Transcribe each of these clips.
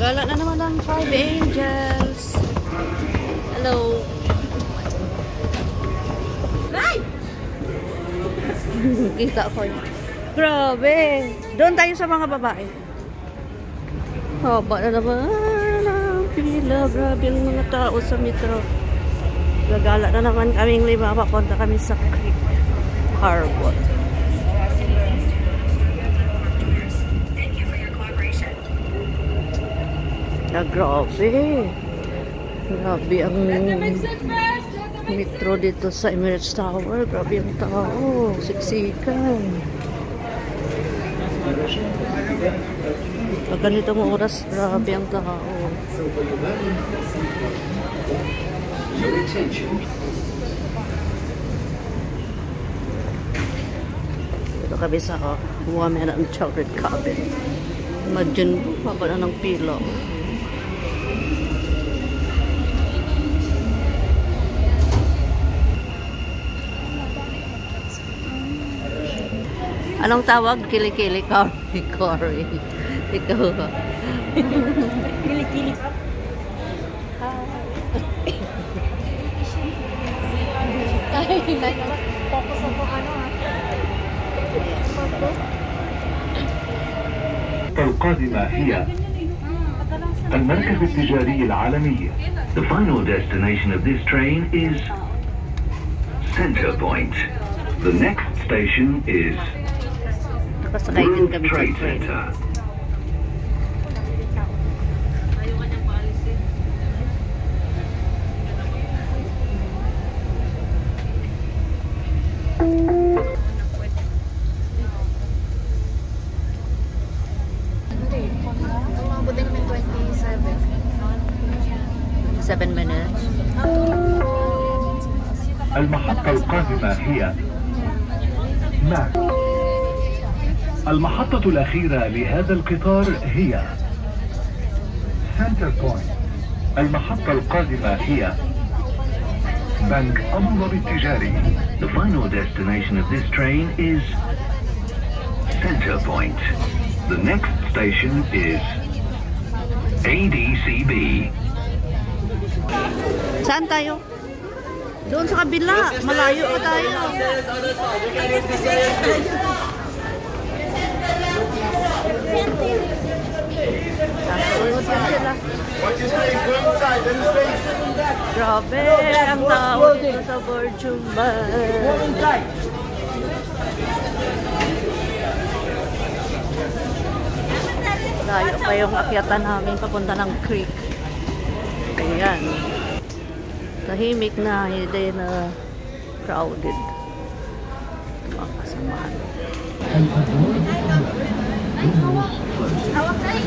Gala na naman ang Five Angels. Hello. Kita ko yun. Grabe. Doon tayo sa mga babae. Haba na naman ang pila. Grabe ang mga tao sa metro. Gagala na naman kaming 5. Papunta kami sa Creek Harbor. Grabe. Grabe ang metro dito sa Emirates Tower. Grabe ang tao. Siksikan. Pag ganitong oras, grabe ang tao. Dito kami sa Women and Chocolate Cabin. Imagine, haba na ng pila. Anong tawag? Kili-kili, Cory. Ikaw ba? Kili-kili. Focus ako ano القادمة هي المركز التجاري العالمي. The final destination of this train is Center Point. The next station is World Trade Center. Mabuting naman 7 minutes. المحطة القادمة هي ماك. المحطة الأخيرة لهذا القطار هي سنتر بوينت. المحطة القادمة هي بنك أبو ظبي التجاري. The final destination of this train is Center Point. The next station is ADCB. Saan tayo? Doon sa kabila. Malayo pa tayo. Grabe ang tao dito sa Borjumban. Layo pa yung akyatan namin papunta ng creek. Ayan. Tahimik na, hindi na crowded. Mga kasamaan. Hawak na eh.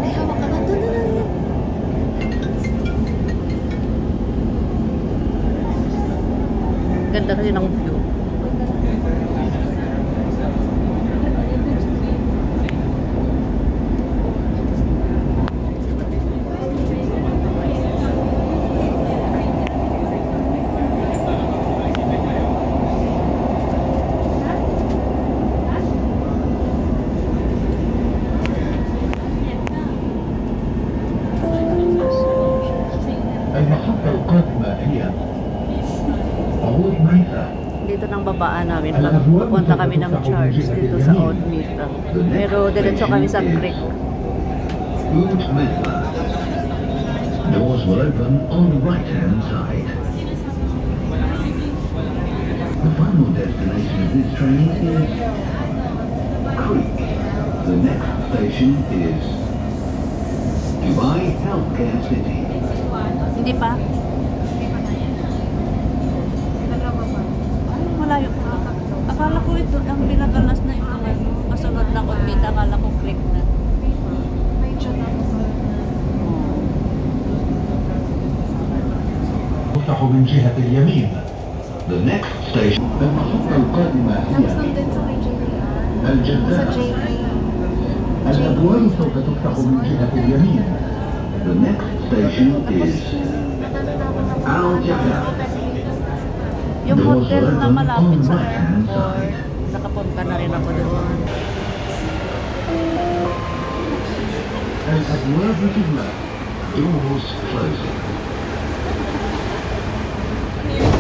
Ay, hawak ka na. Ganda kasi ng view. المحطة القادمة هي عود ميتا. Dito nang babaan namin pag pupunta kami ng Charles dito sa Old Mita. Pero diretso kami sa creek. Oud Mita. Doors will open on the right hand side. The final destination of this train is Creek. The next station is Dubai Healthcare City. Hindi pa? Ay, malayo pa. Akala ko ito, ang pinakalas na ito. Kasunod na Old Mita, akala ko creek na. تفتح من جهة اليمين. The next station. المحطة القادمة هي الجدة. الأبواب سوف تفتح من جهة اليمين. The next station is Al Jahda. Yung hotel na malapit sa airport, nakapunta na rin ako doon. And at wherever you left, doors closing.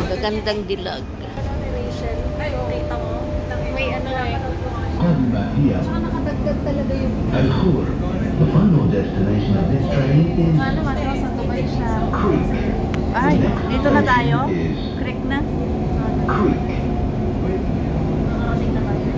Magagandang dilag. May ano eh. قادمة هي Saka nakadagdag talaga yung... الخور. The final destination of this train is Ano man, nasa Dubai siya. Creek. Ay, dito na tayo? Creek na? Creek. Nakarating na tayo.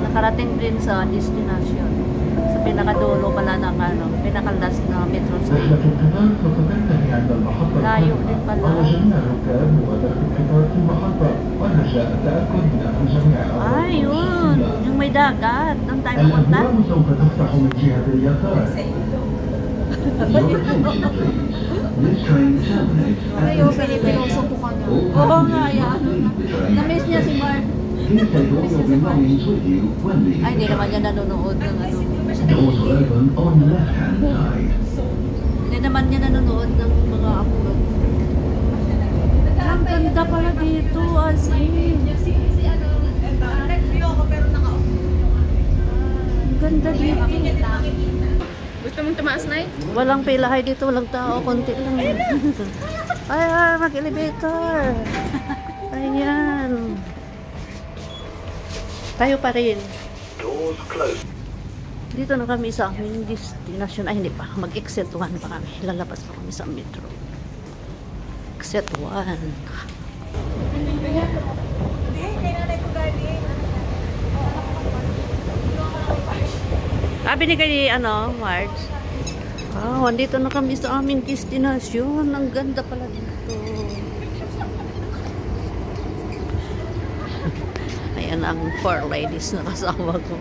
Nakarating din sa destination. Sa pinakadulo pala ng ano, pinakalas na metro رحلة station. القطار ستنتهي عند المحطة لايو القادمة. للبلد. على جميع الركاب مغادرة القطار في المحطة ورجاء التأكد من أن جميع Ay, yun. Yung may dagat. Doon tayo pupunta. الأبواب سوف تفتح من جهة اليسار. Your attention please. This train terminates at Ngayon, the Pilipinuso po ka niya. Oo nga, yan. train. Na-miss niya si Mark. Please take all your belongings with you when leaving. Ay, hindi naman niya nanonood ng ano. Doors will open on the left-hand side. Hindi naman niya nanonood ng mga upload. Ang ganda pala dito, as in. Ang ganda dito. Gusto mong tumaas na eh? Walang pilahay dito, walang tao, konti lang. Ay, mag-elevator. Ayan. Tayo pa rin. Doors closed. Dito na kami sa aming destination. Ay, hindi pa. Mag-exit 1 pa kami. Lalabas pa kami sa metro. Exit 1. Binigay ni ano, Marge. Andito na kami sa aming destination. Ang ganda pala dito. Ayan ang 4 ladies na kasama ko.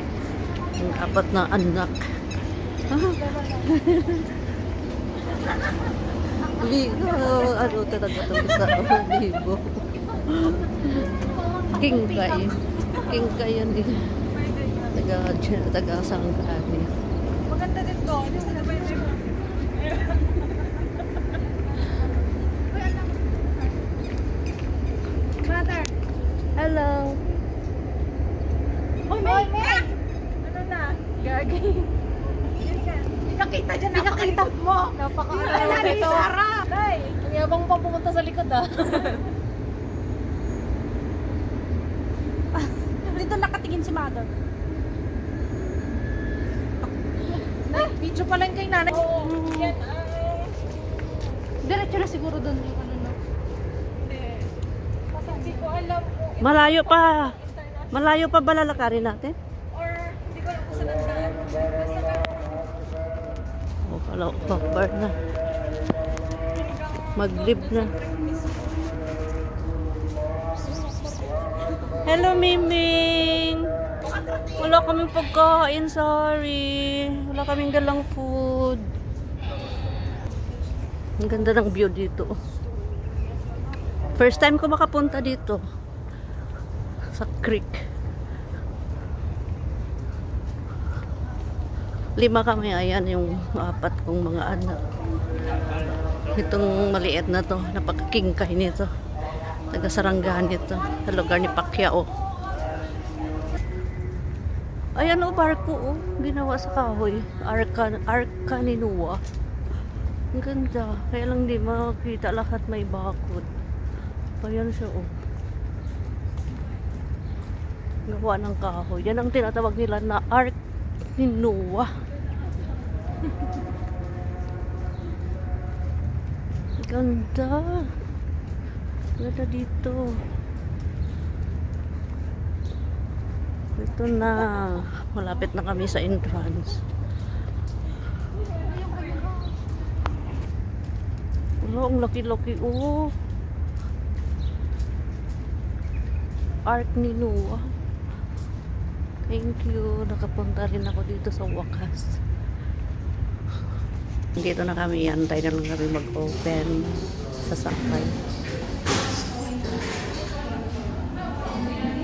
Ang 4 na anak. Ligo. Ano talaga ito sa ligo. Kingkay. Kingkay yan din. Taga-sangkani. Maganda din to. Mother. Hello. Hoy, May! Ano na? Gagi. Nakita dyan, napakita mo. Napakita ni Sarah. Day, ang yabang pa pumunta sa likod ah. Dito nakatingin si Mother. Video pa lang kay nanay. Oo, yan ay... Diretso na siguro doon yung ano na. Hindi. Kasi hindi ko alam kung... Malayo pa. Malayo pa ba lalakarin natin? Or hindi ko alam kung saan ang daan. Basta Kala ko bar na. Maglib na. Hello, Miming! Wala kaming pagkain, sorry. Wala kaming dalang food. Ang ganda ng view dito. First time ko makapunta dito. Sa creek. 5 kami, ayan yung 4 kong mga anak. Itong maliit na to, napakakingkay nito. Taga Sarangani ito, sa lugar ni Pacquiao. Ayan o, barko o, ginawa sa kahoy. Arka ni Noah. Ang ganda, kaya lang di makakita lahat, may bakod. Ayan siya o. Gawa ng kahoy. Yan ang tinatawag nila na Ark ni Noah. Ganda. Ganda dito. Ito na. Malapit na kami sa entrance. Wala, ang laki-laki. Oh. Ark ni Noah. Thank you. Nakapunta rin ako dito sa wakas. Dito na kami. Antay na lang kami mag-open sa sakay.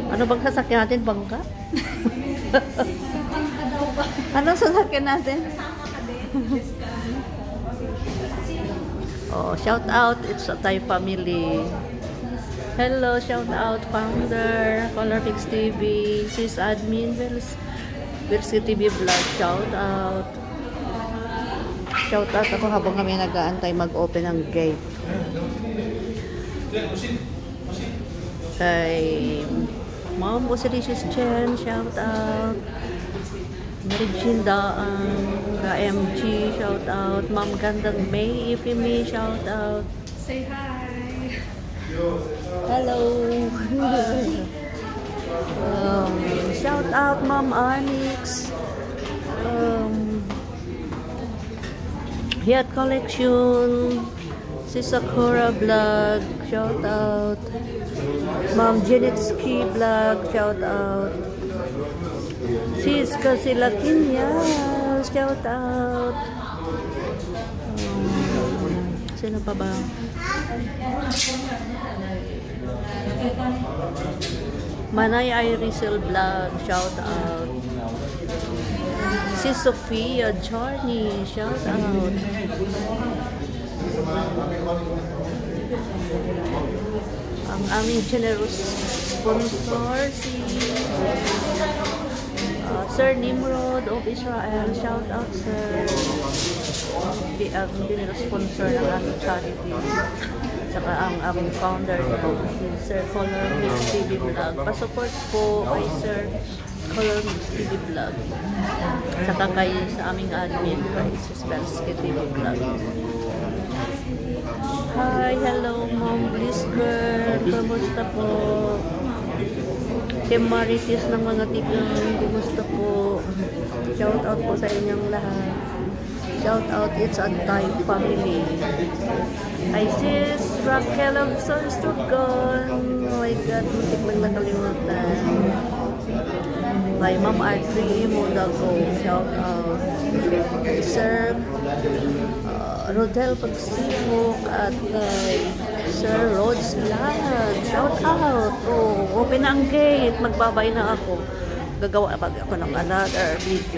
Ano bang sasakyan natin? Bangka? Ano sasakyan natin? Oh, shout out. It's a Thai family. Hello, shout out founder, Color Fix TV, sis admin, Versi TV Vlog, shout out. Shout out ako habang kami nag-aantay mag-open ang gate. Kay Ma'am Osiris Chen, shout out. Merginda KMG, shout out. Ma'am Gandang May Ifimi, shout out. Say hi. Hello. Shout out Ma'am Anix. Hiat Collection. Si Sakura Vlog, shout out. Ma'am Janetsky Vlog, shout out. Sis Kasilakinya, shout out. Sino pa ba? Manay Irisel Vlog, shout out. Si Sophia Journey, shout out. Ang aming generous sponsor, si Sir Nimrod of Israel, shout out sir. Ang generous sponsor ng aming charity. Saka ang aming founder po, si Sir Color Mix TV Vlog. Pasupport po kay Sir Color Mix TV Vlog. Saka kay sa aming admin, kay Sis Belsky TV Vlog. Hi, hello Mom Bliss Girl. Kumusta po? Team Marites ng mga tigang, kumusta po? Shout out po sa inyong lahat. Shout out, it's a Thai family. Hi sis, Raquel of Sunstrugon. Oh my God, muntik lang nakalimutan. Kay Ma'am Audrey Modago, shout out. Sir Rodel Pagsihok at kay Sir Rods Lahat, shout out. Oh, open na ang gate, magbabay na ako. Gagawa pa ako ng another video.